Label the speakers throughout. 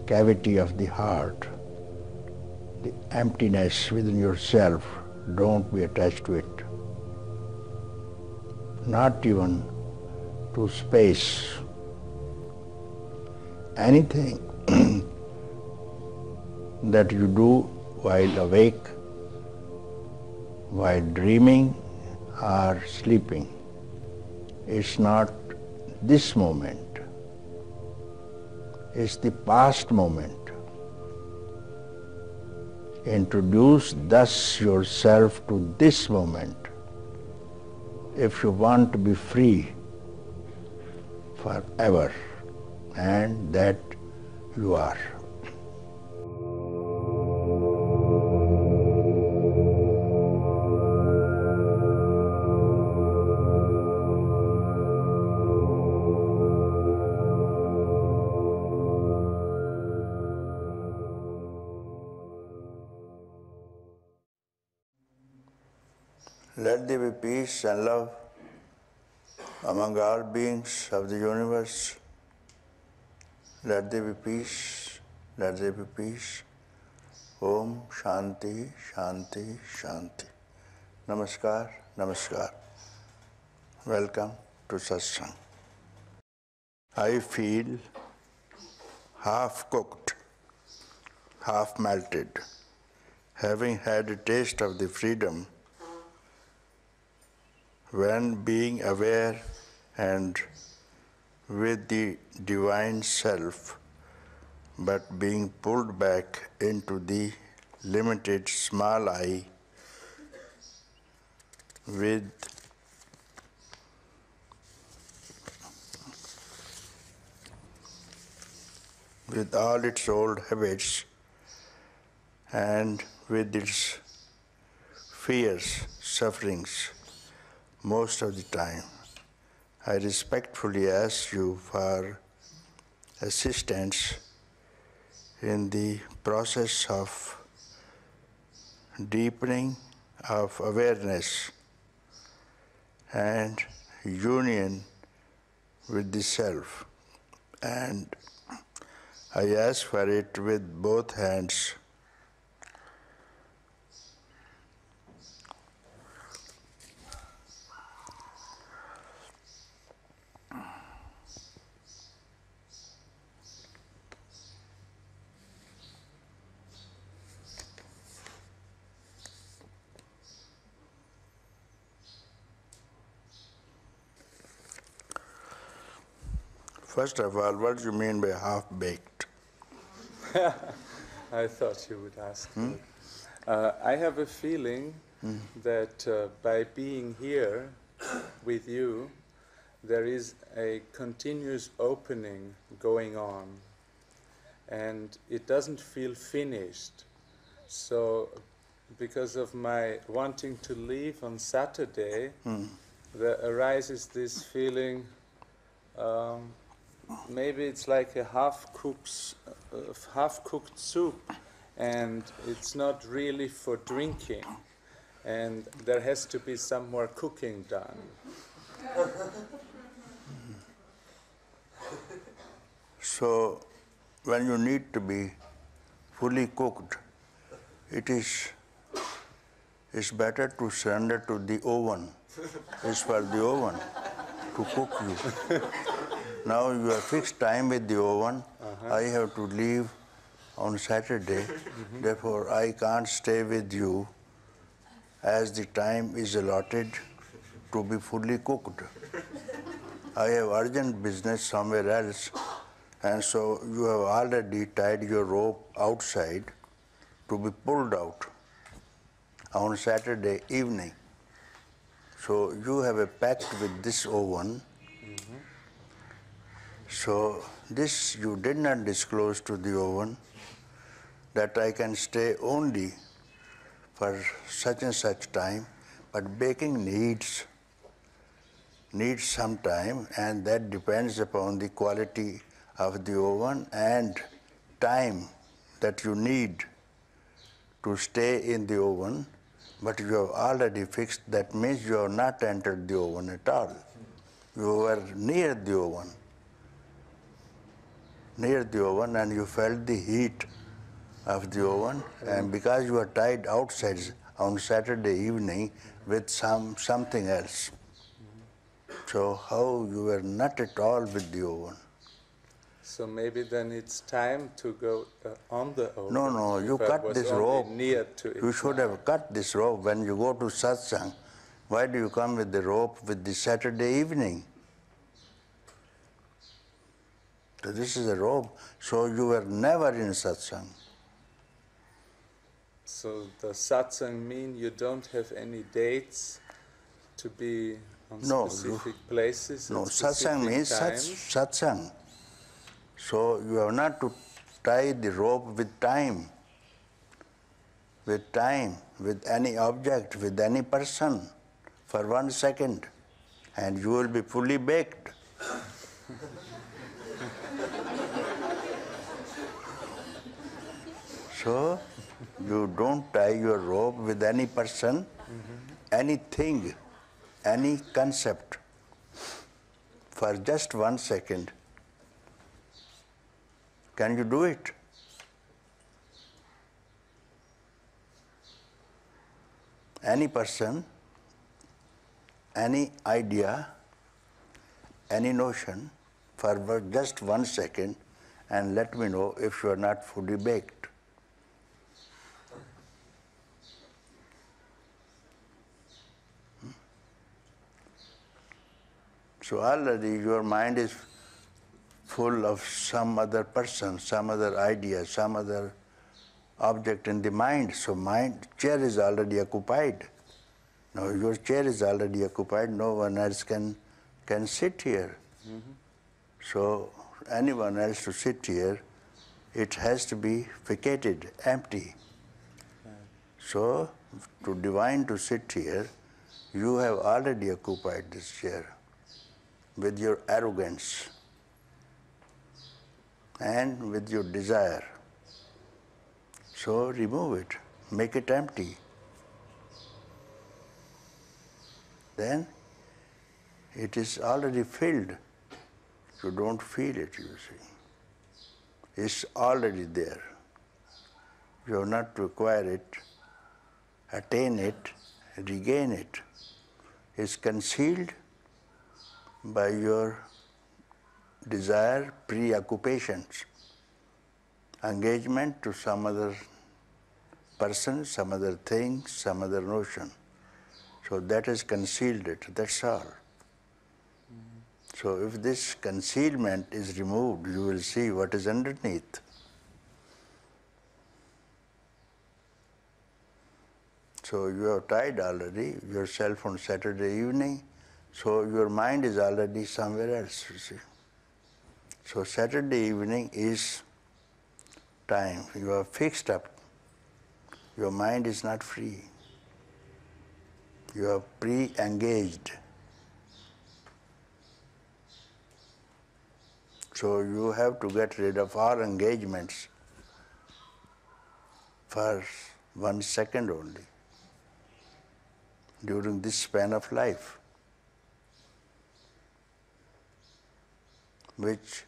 Speaker 1: cavity of the heart, the emptiness within yourself, don't be attached to it. Not even to space. Anything that you do while awake, while dreaming or sleeping, it's not this moment. It's the past moment. Introduce thus yourself to this moment if you want to be free forever, and that you are. Let there be peace and love among all beings of the universe. Let there be peace, let there be peace. Om Shanti, Shanti, Shanti. Namaskar, Namaskar. Welcome to Satsang. I feel half cooked, half melted, having had a taste of the freedom when being aware and with the divine self, but being pulled back into the limited small I with all its old habits and with its fears, sufferings, most of the time. I respectfully ask you for assistance in the process of deepening of awareness and union with the self. And I ask for it with both hands. First of all, what do you mean by half-baked?
Speaker 2: I thought you would ask that. I have a feeling that by being here with you, there is a continuous opening going on, and it doesn't feel finished. So, because of my wanting to leave on Saturday, there arises this feeling. Maybe it's like a half-cooked soup, and it's not really for drinking, and there has to be some more cooking done.
Speaker 1: So, when you need to be fully cooked, it's better to surrender to the oven. It's for the oven to cook you. Now you have fixed time with the oven. I have to leave on Saturday. Therefore, I can't stay with you as the time is allotted to be fully cooked. I have urgent business somewhere else, and so you have already tied your rope outside to be pulled out on Saturday evening. So you have a pact with this oven. So this you did not disclose to the oven, that I can stay only for such and such time, but baking needs some time, and that depends upon the quality of the oven and time that you need to stay in the oven, but you have already fixed. That means you have not entered the oven at all. You were near the oven. near the oven and you felt the heat of the oven, and because you are tied outside on Saturday evening with something else. So how you were not at all with the oven.
Speaker 2: So maybe then it's time to go on the oven.
Speaker 1: No, you cut this rope.
Speaker 2: Near to it.
Speaker 1: You should have cut this rope when you go to satsang. Why do you come with the rope with the Saturday evening? So this is a rope, so you were never in satsang.
Speaker 2: So the satsang mean you don't have any dates to be on specific places?
Speaker 1: No,
Speaker 2: at
Speaker 1: satsang means
Speaker 2: times?
Speaker 1: satsang. So you have not to tie the rope with time, with any object, with any person for 1 second, and you will be fully baked. So you don't tie your rope with any person, anything, any concept for just 1 second. Can you do it? Any person, any idea, any notion for just 1 second, and let me know if you are not fully baked. So already your mind is full of some other person, some other idea, some other object in the mind. So chair is already occupied. Now your chair is already occupied, no one else can sit here. So anyone else to sit here, it has to be vacated, empty. So to divine to sit here, you have already occupied this chair with your arrogance and with your desire. So remove it, make it empty. Then it is already filled. You don't feel it, you see. It's already there. You have not to acquire it, attain it, regain it. It's concealed by your desire, preoccupations, engagement to some other person, some other thing, some other notion. So that has concealed it, that's all. So if this concealment is removed, you will see what is underneath. So you have tied already yourself on Saturday evening, so your mind is already somewhere else, you see. So Saturday evening is time. You are fixed up. Your mind is not free. You are pre-engaged. So you have to get rid of all engagements for 1 second only during this span of life, which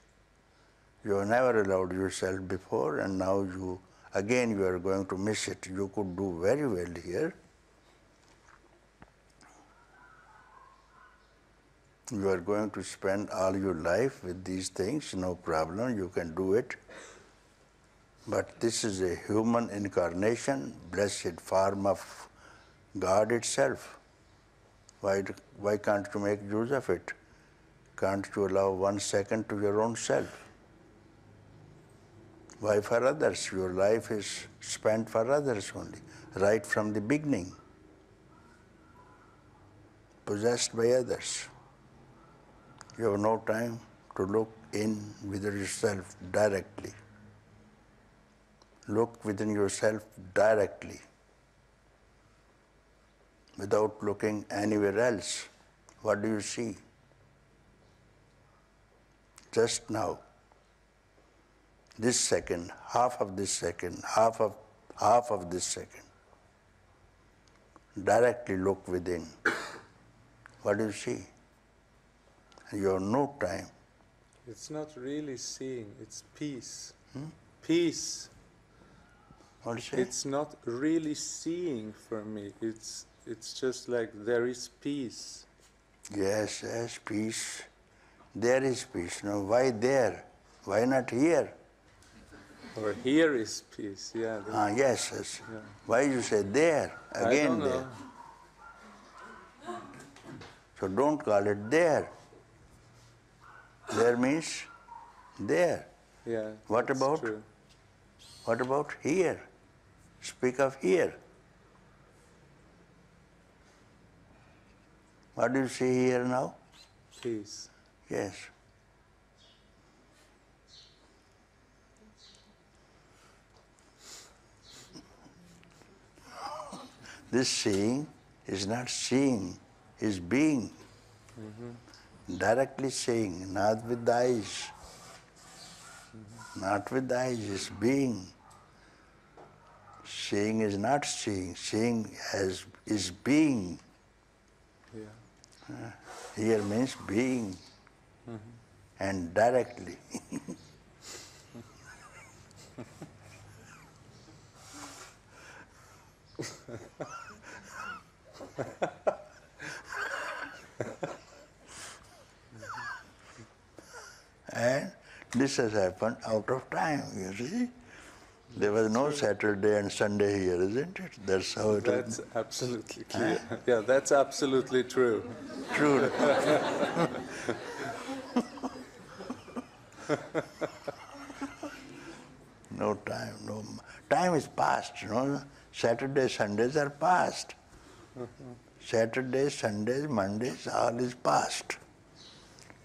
Speaker 1: you have never allowed yourself before, and now you are going to miss it. You could do very well here. You are going to spend all your life with these things, no problem, you can do it. But this is a human incarnation, blessed form of God itself. Why can't you make use of it? Can't you allow 1 second to your own self? Why for others? Your life is spent for others only, right from the beginning, possessed by others. You have no time to look in within yourself directly. Look within yourself directly, without looking anywhere else. What do you see? Just now, this second, half of this second, half of this second. Directly look within. What do you see? You have no time
Speaker 2: It's not really seeing, it's peace. Peace.
Speaker 1: What do you say?
Speaker 2: It's not really seeing for me. It's just like there is peace.
Speaker 1: Yes, yes, peace. There is peace. No, why there? Why not here?
Speaker 2: Or here is peace, yeah.
Speaker 1: Yes, yes.
Speaker 2: Yeah.
Speaker 1: Why you say there?
Speaker 2: I
Speaker 1: Again
Speaker 2: don't
Speaker 1: there.
Speaker 2: know.
Speaker 1: So don't call it there. There means there.
Speaker 2: Yeah.
Speaker 1: What
Speaker 2: that's
Speaker 1: about?
Speaker 2: True.
Speaker 1: What about here? Speak of here. What do you see here now?
Speaker 2: Peace.
Speaker 1: Yes. This seeing is not seeing, is being. Directly seeing, not with the eyes. Not with the eyes, is being. Seeing is not seeing. Seeing is being.
Speaker 2: Yeah.
Speaker 1: Here means being. And directly. And this has happened out of time, you see. There was no Saturday and Sunday here, isn't it? That's how it
Speaker 2: That's absolutely clear. Yeah, that's absolutely true.
Speaker 1: True. No time, no. Time is past, you know. Saturdays, Sundays are past. Saturdays, Sundays, Mondays, all is past.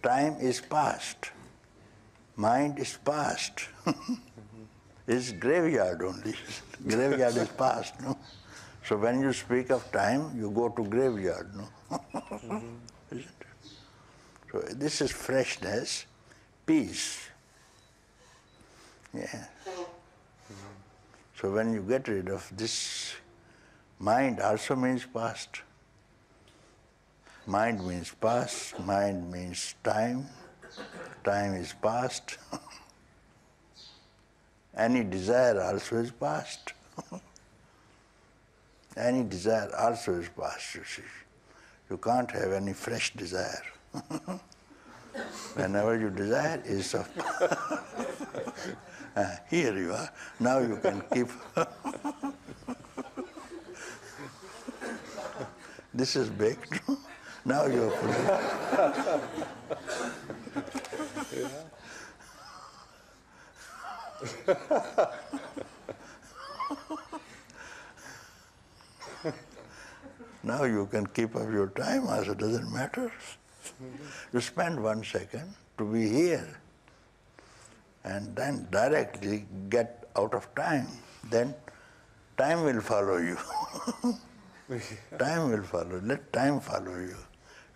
Speaker 1: Time is past. Mind is past. It's graveyard only. Graveyard is past, no? So when you speak of time, you go to graveyard, no? Isn't it? So this is freshness, peace. Yeah. So when you get rid of this, mind also means past. Mind means past, mind means time, time is past. Any desire also is past. Any desire also is past, you see. You can't have any fresh desire. Whenever you desire is of here you are. Now you can keep. This is baked. Now you are putting. Now you can keep up your time also, doesn't matter. You spend 1 second to be here and then directly get out of time. Then time will follow you. Time will follow. Let time follow you.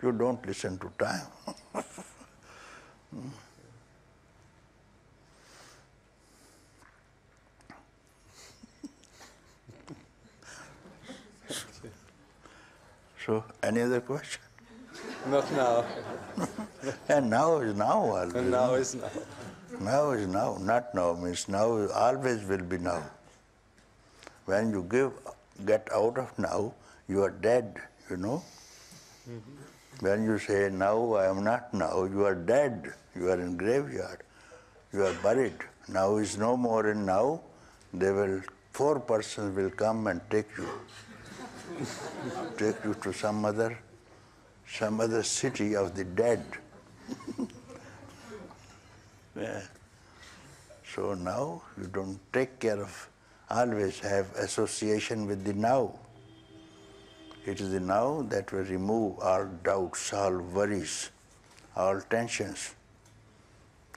Speaker 1: You don't listen to time. So, any other question?
Speaker 2: Not now.
Speaker 1: And now is now always.
Speaker 2: And now is now.
Speaker 1: Now is now, not now means now always will be now. When you get out of now, you are dead, you know. When you say now I am not now, you are dead. You are in graveyard. You are buried. Now is no more in now. 4 persons will come and take you. Take you to some other city of the dead. Yeah. So now you don't take care of, always have association with the now. It is the now that will remove all doubts, all worries, all tensions,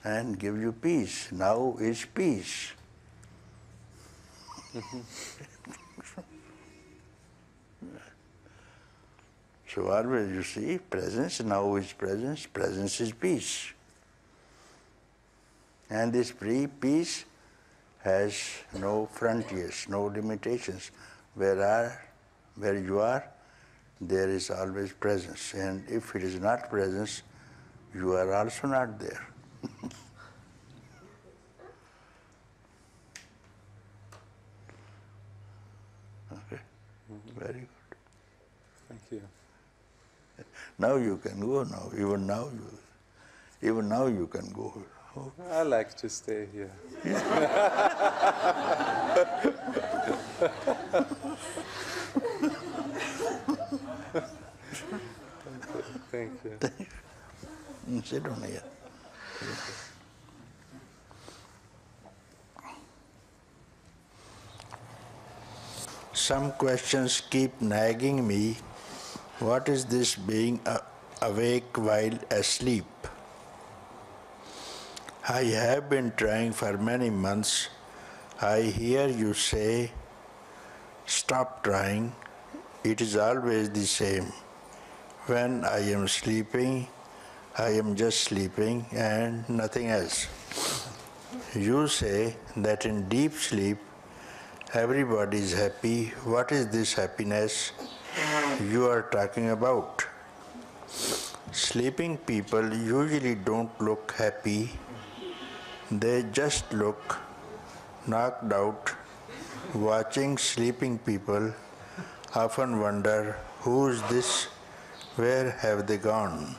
Speaker 1: and give you peace. Now is peace. So always you see, presence, now is presence, presence is peace. And this peace has no frontiers, no limitations. Where you are, there is always presence. And if it is not presence, you are also not there. Okay, very good.
Speaker 2: Thank you.
Speaker 1: Now you can go now. Even now you can go. Oh.
Speaker 2: I like to stay here. Thank you.
Speaker 1: Sit on here. Some questions keep nagging me. What is this being awake while asleep? I have been trying for many months. I hear you say, stop trying. It is always the same. When I am sleeping, I am just sleeping and nothing else. You say that in deep sleep, everybody is happy. What is this happiness you are talking about? Sleeping people usually don't look happy. They just look knocked out. Watching sleeping people, often wonder, who's this? Where have they gone?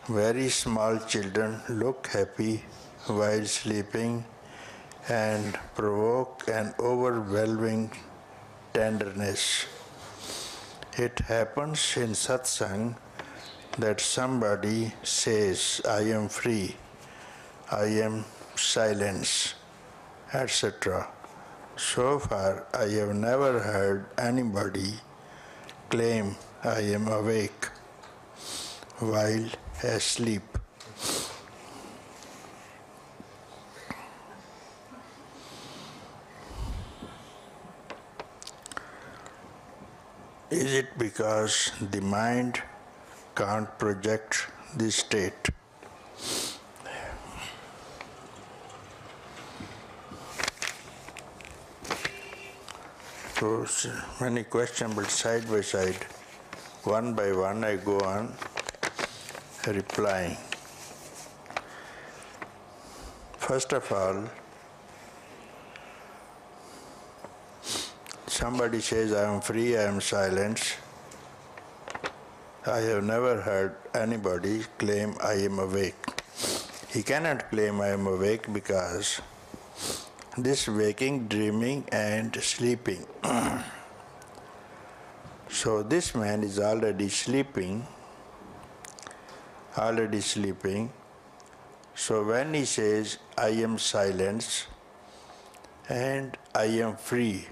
Speaker 1: Very small children look happy while sleeping and provoke an overwhelming tenderness. It happens in satsang that somebody says, I am free, I am silence, etc. So far, I have never heard anybody claim I am awake while asleep. Is it because the mind can't project this state? So many questions, but side by side, one by one, I go on replying. First of all, somebody says, I am free, I am silence. I have never heard anybody claim I am awake. He cannot claim I am awake because this waking, dreaming and sleeping. So this man is already sleeping. So when he says, I am silence and I am free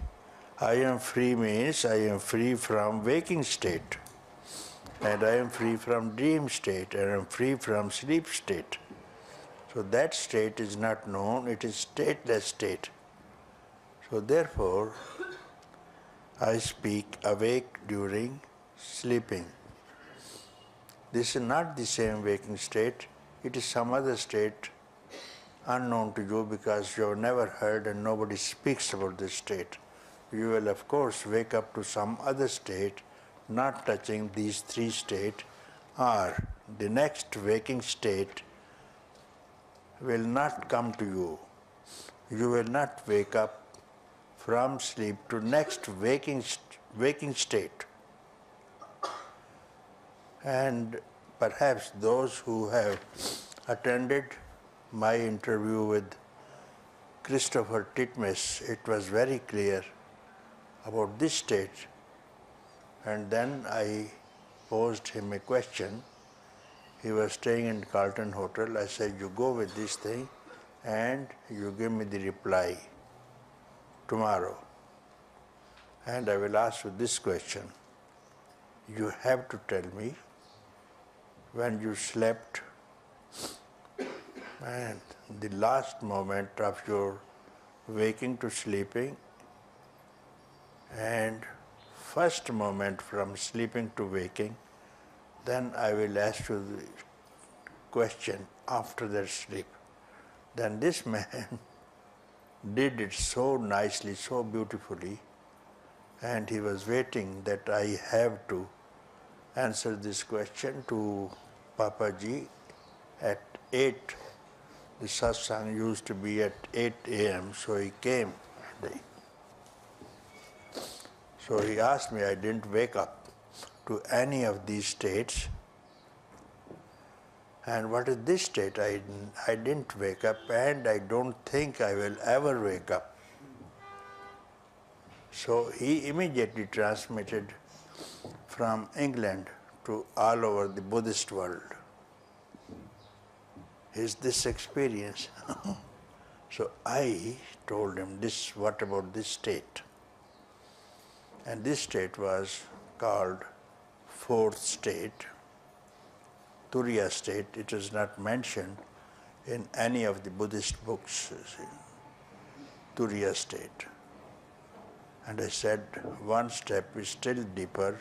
Speaker 1: means I am free from waking state, and I am free from dream state, and I am free from sleep state. So that state is not known, it is stateless state. So therefore, I speak awake during sleeping. This is not the same waking state, it is some other state unknown to you because you have never heard and nobody speaks about this state. You will of course wake up to some other state not touching these three states, or the next waking state will not come to you. You will not wake up from sleep to next waking state. And perhaps those who have attended my interview with Christopher Titmus, it was very clear about this state. And then I posed him a question. He was staying in Carlton Hotel. I said, you go with this thing and you give me the reply tomorrow. And I will ask you this question. You have to tell me when you slept and the last moment of your waking to sleeping and first moment from sleeping to waking, then I will ask you the question after that sleep. Then this man did it so nicely, so beautifully, and he was waiting that I have to answer this question to Papaji at 8 the satsang used to be at 8 a.m., so he came. So he asked me, I didn't wake up to any of these states. And what is this state? I didn't wake up, and I don't think I will ever wake up. So he immediately transmitted from England to all over the Buddhist world. Is this experience? So I told him, what about this state? And this state was called fourth state, Turiya state. It is not mentioned in any of the Buddhist books, Turiya state. And I said, one step is still deeper,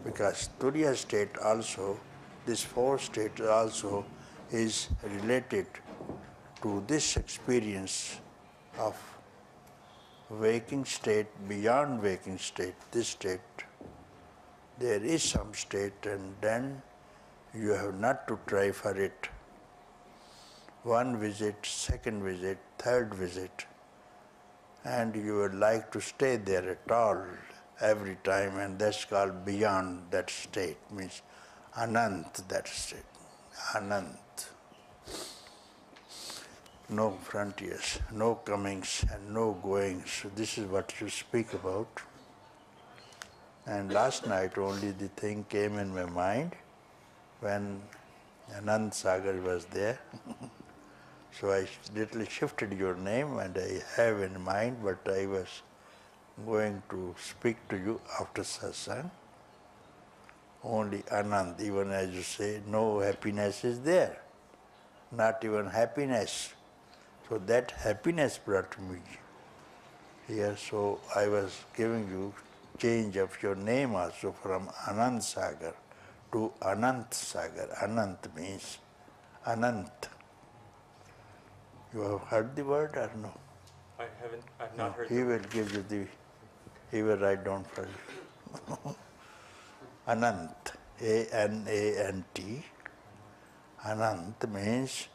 Speaker 1: because Turiya state also, this fourth state also is related to this experience of waking state, beyond waking state, this state. There is some state, and then you have not to try for it. One visit, second visit, third visit, and you would like to stay there at all every time, and that's called beyond that state, means anant, that state, anant. No frontiers, no comings and no goings. So this is what you speak about. And last night only the thing came in my mind when Anand Sagar was there. So I little shifted your name, and I have in mind, but I was going to speak to you after satsang. Only Anand, even as you say, no happiness is there. Not even happiness. So that happiness brought me here. So I was giving you change of your name also from Anand Sagar to Anant Sagar. Anant means Anant. You have heard the word or no?
Speaker 3: I haven't. I've not heard.
Speaker 1: He will give you he will write down for you. Anant, A-N-A-N-T. Anant means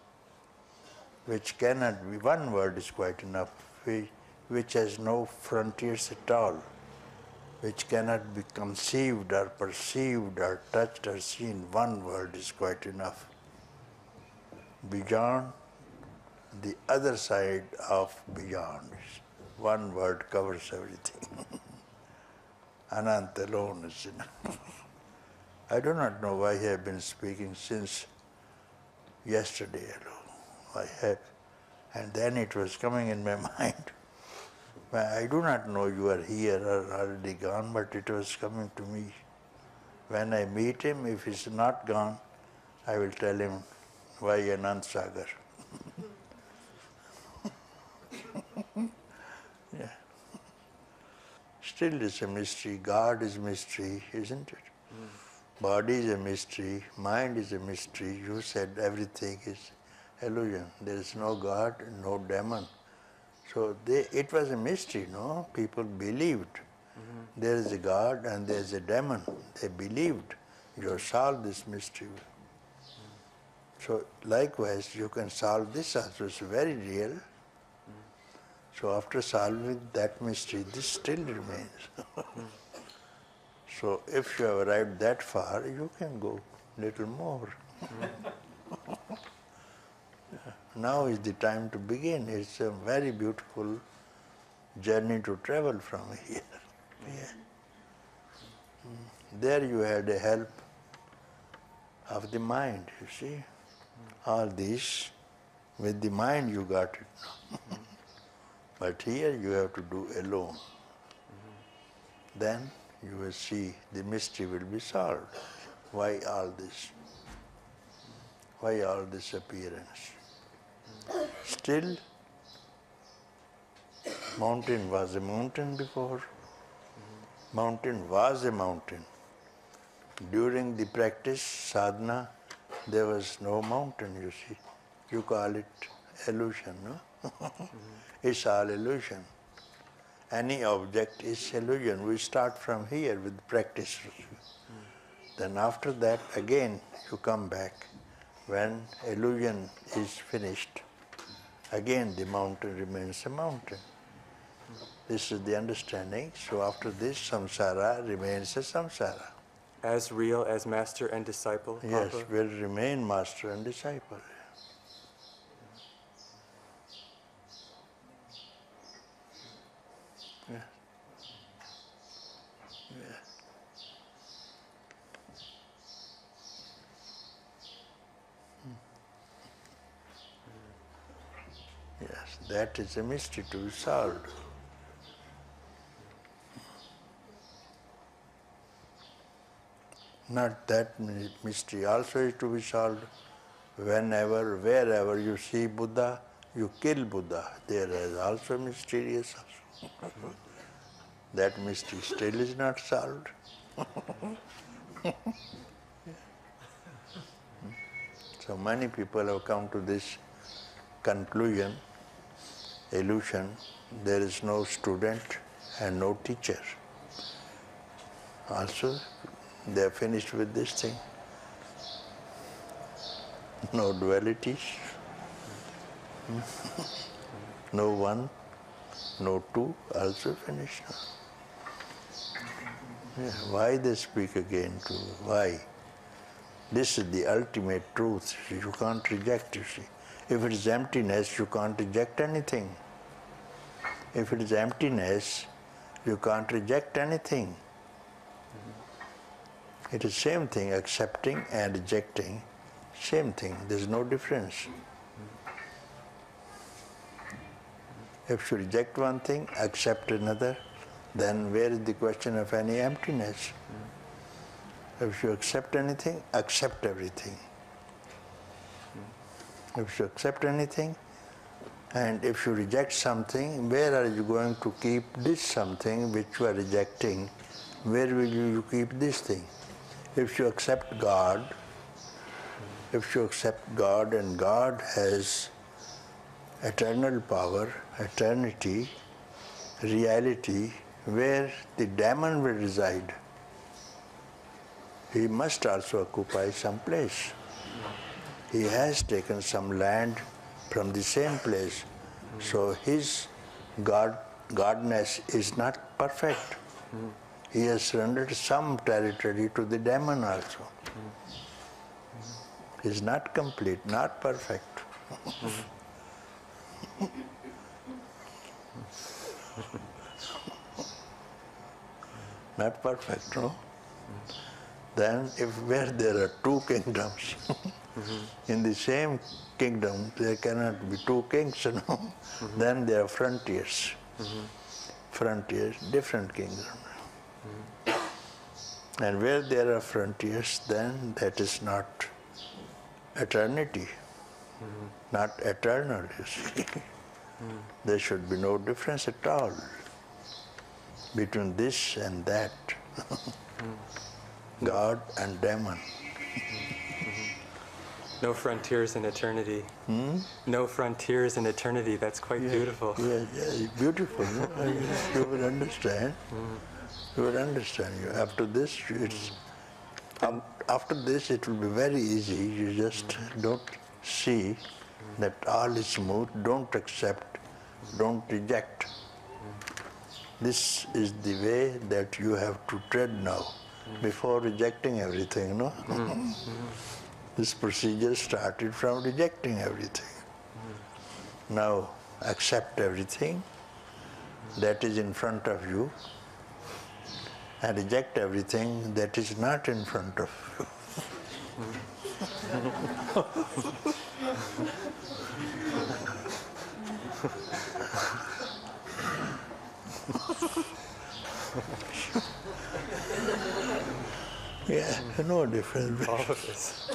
Speaker 1: which cannot be, one word is quite enough, which has no frontiers at all, which cannot be conceived or perceived or touched or seen. One word is quite enough. Beyond, the other side of beyond. One word covers everything. Anant alone is enough. I do not know why I have been speaking since yesterday alone. I have, and then it was coming in my mind. I do not know you are here or already gone, but it was coming to me. When I meet him, if he's not gone, I will tell him, why Anand Sagar? Yeah. Still it's a mystery. God is mystery, isn't it? Body is a mystery, mind is a mystery. You said everything is illusion. There is no God, no demon. So it was a mystery, no? People believed. There is a God and there is a demon. They believed. You have solved this mystery. So likewise, you can solve this also. It's very real. So after solving that mystery, this still remains. So if you have arrived that far, you can go little more. Now is the time to begin. It's a very beautiful journey to travel from here. Yeah. There you had a help of the mind, you see. All this, with the mind you got it. But here you have to do alone. Then you will see the mystery will be solved. Why all this? Why all this appearance? Still, mountain was a mountain before. Mountain was a mountain. During the practice, sadhana, there was no mountain, you see. You call it illusion, no? It's all illusion. Any object is illusion. We start from here with practice. Then after that, again, you come back. When illusion is finished, again the mountain remains a mountain. This is the understanding. So after this, samsara remains a samsara.
Speaker 3: As real as master and disciple,
Speaker 1: Yes,
Speaker 3: Papa?
Speaker 1: will remain master and disciple. Yeah. Yeah. Yes, that is a mystery to be solved. Not that mystery also is to be solved. Whenever, wherever you see Buddha, you kill Buddha. There is also mysterious. That mystery still is not solved. So many people have come to this conclusion, illusion, there is no student and no teacher. Also, they are finished with this thing. No dualities, no one, no two, also finished. Yeah, why they speak again to why? This is the ultimate truth. You can't reject, you see. If it is emptiness, you can't reject anything. If it is emptiness, you can't reject anything. It is same thing, accepting and rejecting, same thing. There is no difference. If you reject one thing, accept another, then where is the question of any emptiness? If you accept anything, accept everything. If you accept anything, and if you reject something, where are you going to keep this something which you are rejecting? Where will you keep this thing? If you accept God, and God has eternal power, eternity, reality, where the demon will reside, he must also occupy some place. He has taken some land from the same place. So his godness is not perfect. He has surrendered some territory to the demon also. He is not complete, not perfect. Not perfect, no? Then where there are two kingdoms, in the same kingdom there cannot be two kings, no? Then there are frontiers. Frontiers, different kingdoms. And where there are frontiers, then that is not eternity, not eternal, you see. There should be no difference at all between this and that. God and demon.
Speaker 3: No frontiers in eternity. No frontiers in eternity. That's quite beautiful.
Speaker 1: Yeah, it's beautiful. No? You will understand. You will understand. After this, it will be very easy. You just don't see that all is smooth. Don't accept. Don't reject. This is the way that you have to tread now, before rejecting everything, no? This procedure started from rejecting everything. Now accept everything that is in front of you and reject everything that is not in front of you. Yeah, no difference.
Speaker 3: All of this.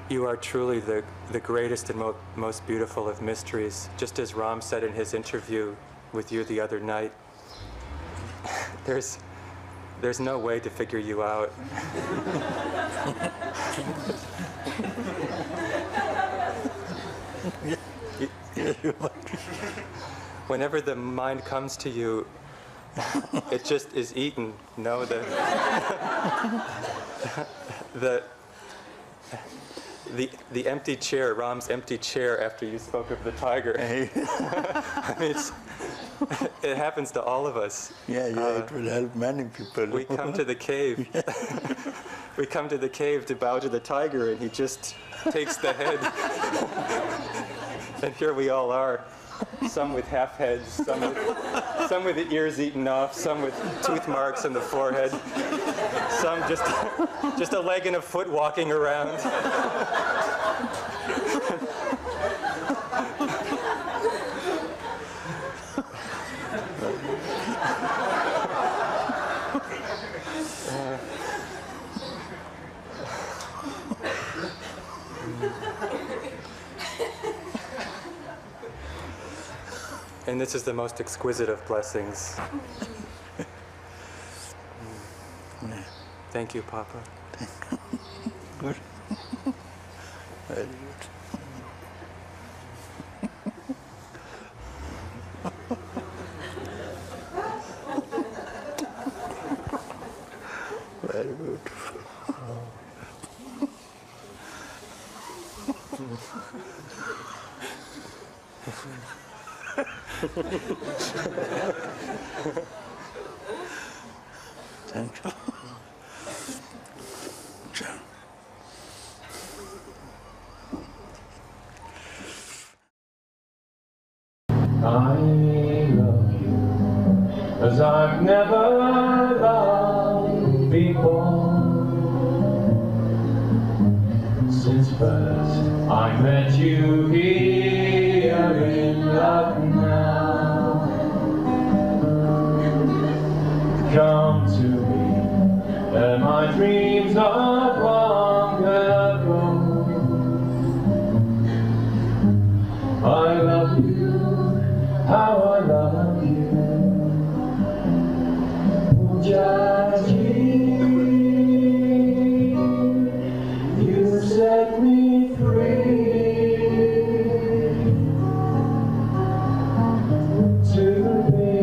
Speaker 3: You are truly the greatest and most beautiful of mysteries. Just as Ram said in his interview with you the other night, there's no way to figure you out. Whenever the mind comes to you, it just is eaten. No, the empty chair, Ram's empty chair after you spoke of the tiger. I mean, it happens to all of us.
Speaker 1: Yeah, it will help many people.
Speaker 3: We come to the cave. We come to the cave to bow to the tiger, and he just takes the head. And here we all are. Some with half heads, some with the ears eaten off, some with tooth marks on the forehead, some just a leg and a foot walking around. And this is the most exquisite of blessings. Thank you, Papa.
Speaker 1: Good. Very good. Very good. Thank you.
Speaker 4: I love you as I've never loved before. Since first I met you here in Lucknow, come to me and my dreams of long ago. I love you, how I love you. Jaji, you set me free to be.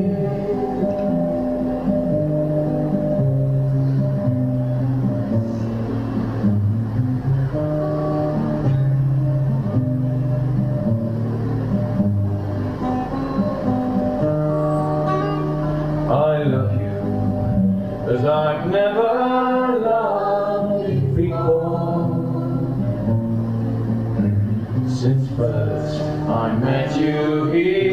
Speaker 4: I love you as I've never loved before. Since first I met you here